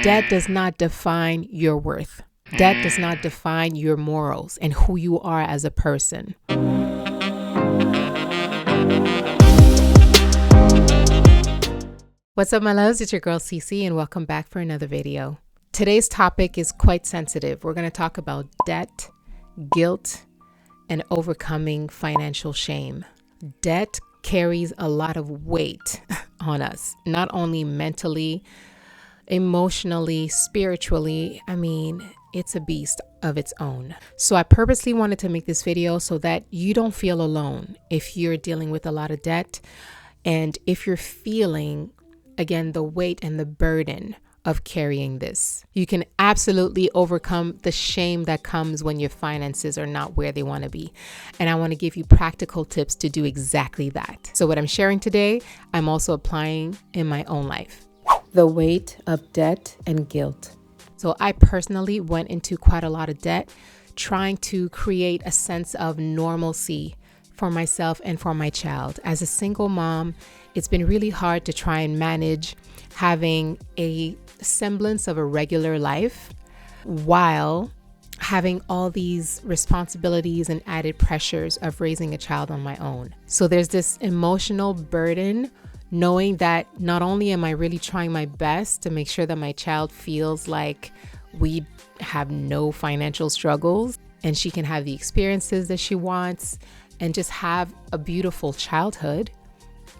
Debt does not define your worth. Debt does not define your morals and who you are as a person. What's up, my loves? It's your girl CiCi, and welcome back for another video. Today's topic is quite sensitive. We're going to talk about debt, guilt, and overcoming financial shame. Debt carries a lot of weight on us, not only mentally, emotionally, spiritually. It's a beast of its own. So I purposely wanted to make this video so that you don't feel alone if you're dealing with a lot of debt, and if you're feeling, again, the weight and the burden of carrying this. You can absolutely overcome the shame that comes when your finances are not where they want to be. And I want to give you practical tips to do exactly that. So what I'm sharing today, I'm also applying in my own life. The weight of debt and guilt. So I personally went into quite a lot of debt, trying to create a sense of normalcy for myself and for my child. As a single mom, it's been really hard to try and manage having a semblance of a regular life while having all these responsibilities and added pressures of raising a child on my own. So there's this emotional burden knowing that not only am I really trying my best to make sure that my child feels like we have no financial struggles and she can have the experiences that she wants and just have a beautiful childhood,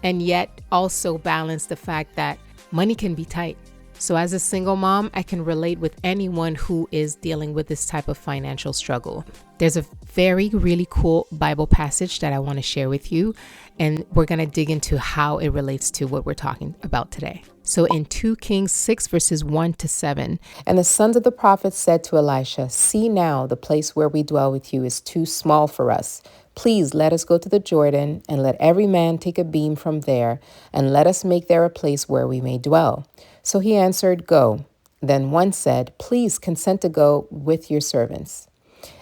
and yet also balance the fact that money can be tight. So as a single mom, I can relate with anyone who is dealing with this type of financial struggle. There's a really cool Bible passage that I want to share with you, and we're going to dig into how it relates to what we're talking about today. So in 2 Kings 6 verses 1-7, and the sons of the prophets said to Elisha, "See now, the place where we dwell with you is too small for us. Please let us go to the Jordan, and let every man take a beam from there, and let us make there a place where we may dwell." So he answered, "Go." Then one said, "Please consent to go with your servants."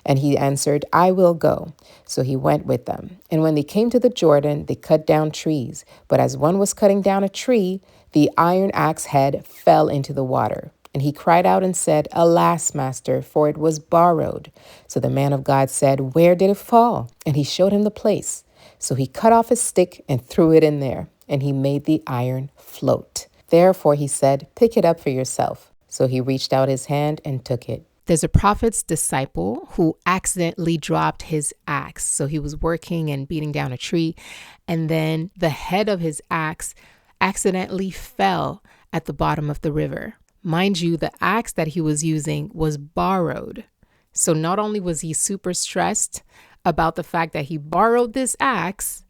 And he answered, "I will go." So he went with them. And when they came to the Jordan, they cut down trees. But as one was cutting down a tree, the iron axe head fell into the water. And he cried out and said, "Alas, master, for it was borrowed." So the man of God said, "Where did it fall?" And he showed him the place. So he cut off his stick and threw it in there, and he made the iron float. Therefore he said, "Pick it up for yourself." So he reached out his hand and took it. There's a prophet's disciple who accidentally dropped his axe. So he was working and beating down a tree, and then the head of his axe accidentally fell at the bottom of the river. Mind you, the axe that he was using was borrowed. So not only was he super stressed about the fact that he borrowed this axe,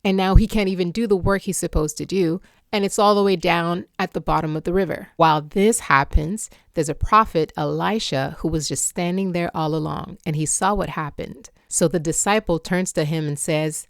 and now he can't even do the work he's supposed to do, and it's all the way down at the bottom of the river. While this happens, there's a prophet, Elisha, who was just standing there all along, and he saw what happened. So the disciple turns to him and says,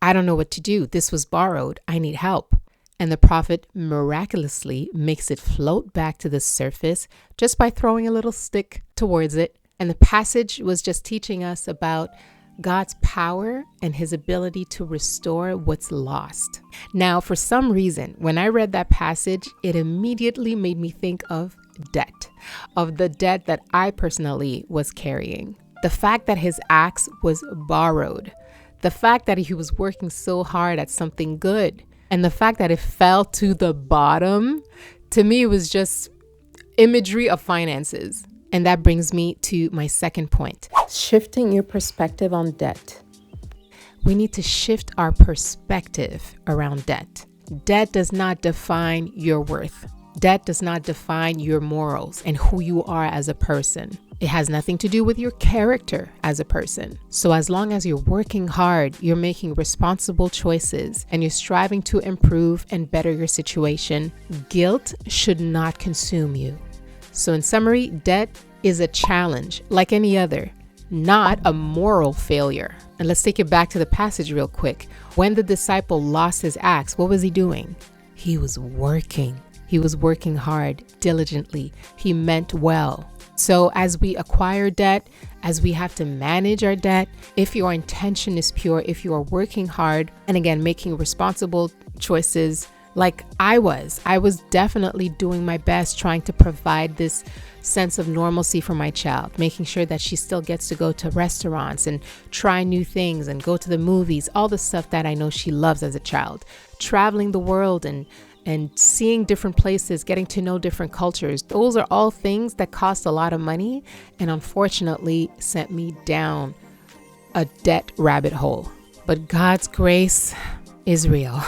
"I don't know what to do. This was borrowed. I need help." And the prophet miraculously makes it float back to the surface just by throwing a little stick towards it. And the passage was just teaching us about God's power and his ability to restore what's lost. Now, for some reason, when I read that passage, it immediately made me think of debt, of the debt that I personally was carrying. The fact that his axe was borrowed, the fact that he was working so hard at something good, and the fact that it fell to the bottom, to me, it was just imagery of finances. And that brings me to my second point. Shifting your perspective on debt. We need to shift our perspective around debt. Debt does not define your worth. Debt does not define your morals and who you are as a person. It has nothing to do with your character as a person. So as long as you're working hard, you're making responsible choices, and you're striving to improve and better your situation, guilt should not consume you. So in summary, debt is a challenge like any other, not a moral failure. And let's take it back to the passage real quick. When the disciple lost his axe, what was he doing? He was working. He was working hard, diligently. He meant well. So as we acquire debt, as we have to manage our debt, if your intention is pure, if you are working hard, and again, making responsible choices, Like I was definitely doing my best trying to provide this sense of normalcy for my child, making sure that she still gets to go to restaurants and try new things and go to the movies, all the stuff that I know she loves as a child, traveling the world and seeing different places, getting to know different cultures. Those are all things that cost a lot of money and unfortunately sent me down a debt rabbit hole. But God's grace is real.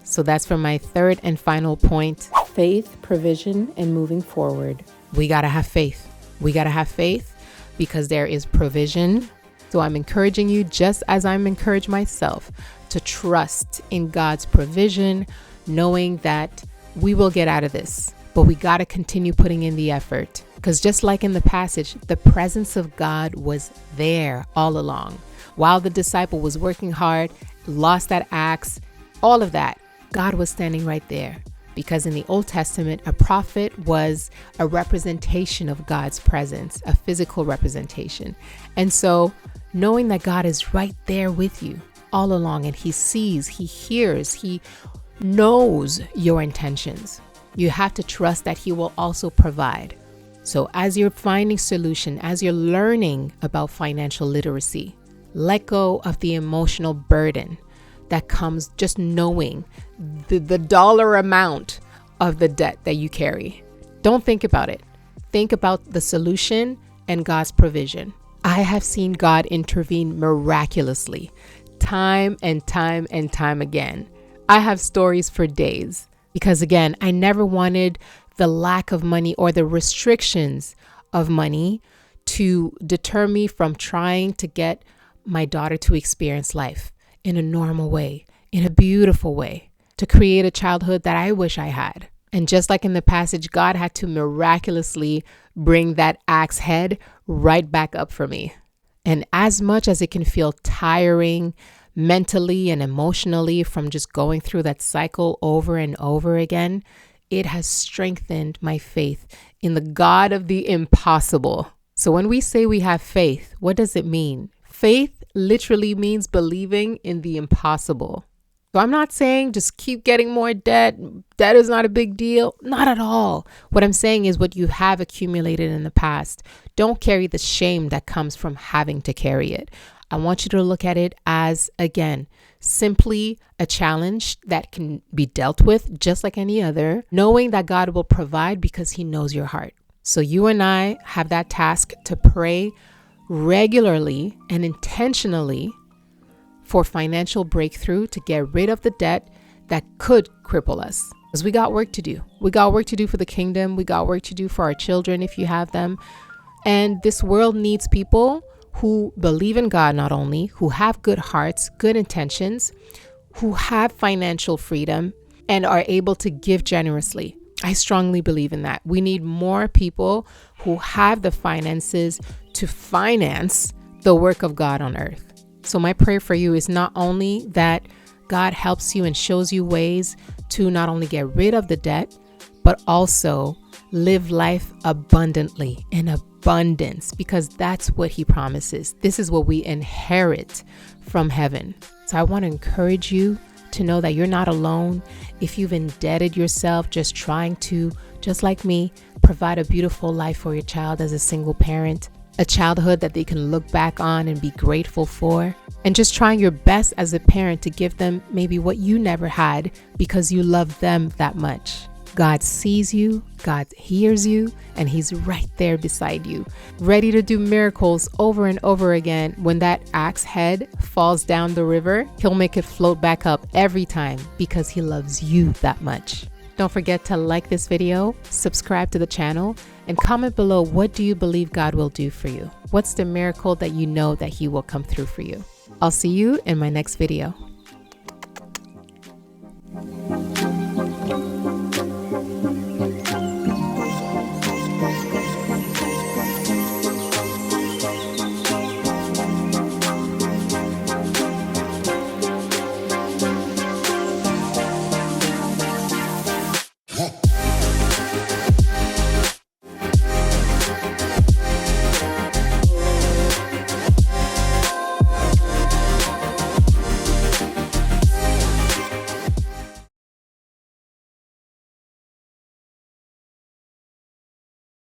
So that's for my third and final point. Faith, provision, and moving forward. We got to have faith. We got to have faith because there is provision. So I'm encouraging you, just as I'm encouraged myself, to trust in God's provision, knowing that we will get out of this. But we got to continue putting in the effort because just like in the passage, the presence of God was there all along. While the disciple was working hard, lost that axe, all of that, God was standing right there. Because in the Old Testament, a prophet was a representation of God's presence, a physical representation. And so knowing that God is right there with you all along and he sees, he hears, he knows your intentions, you have to trust that he will also provide. So as you're finding solution, as you're learning about financial literacy, let go of the emotional burden that comes just knowing the dollar amount of the debt that you carry. Don't think about it. Think about the solution and God's provision. I have seen God intervene miraculously, time and time and time again. I have stories for days because again, I never wanted the lack of money or the restrictions of money to deter me from trying to get my daughter to experience life in a normal way, in a beautiful way, to create a childhood that I wish I had. And just like in the passage, God had to miraculously bring that axe head right back up for me. And as much as it can feel tiring mentally and emotionally from just going through that cycle over and over again, it has strengthened my faith in the God of the impossible. So when we say we have faith, what does it mean? Faith literally means believing in the impossible. So I'm not saying just keep getting more debt. Debt is not a big deal. Not at all. What I'm saying is what you have accumulated in the past. Don't carry the shame that comes from having to carry it. I want you to look at it as, again, simply a challenge that can be dealt with just like any other, knowing that God will provide because he knows your heart. So you and I have that task to pray regularly and intentionally for financial breakthrough to get rid of the debt that could cripple us. Because we got work to do. We got work to do for the kingdom. We got work to do for our children if you have them. And this world needs people who believe in God not only, who have good hearts, good intentions, who have financial freedom and are able to give generously. I strongly believe in that. We need more people who have the finances to finance the work of God on earth. So my prayer for you is not only that God helps you and shows you ways to not only get rid of the debt, but also live life abundantly, in abundance, because that's what he promises. This is what we inherit from heaven. So I want to encourage you to know that you're not alone. If you've indebted yourself just trying to, just like me, provide a beautiful life for your child as a single parent, a childhood that they can look back on and be grateful for, and just trying your best as a parent to give them maybe what you never had because you love them that much. God sees you, God hears you, and he's right there beside you, ready to do miracles over and over again. When that axe head falls down the river, he'll make it float back up every time because he loves you that much. Don't forget to like this video, subscribe to the channel, and comment below, what do you believe God will do for you? What's the miracle that you know that he will come through for you? I'll see you in my next video.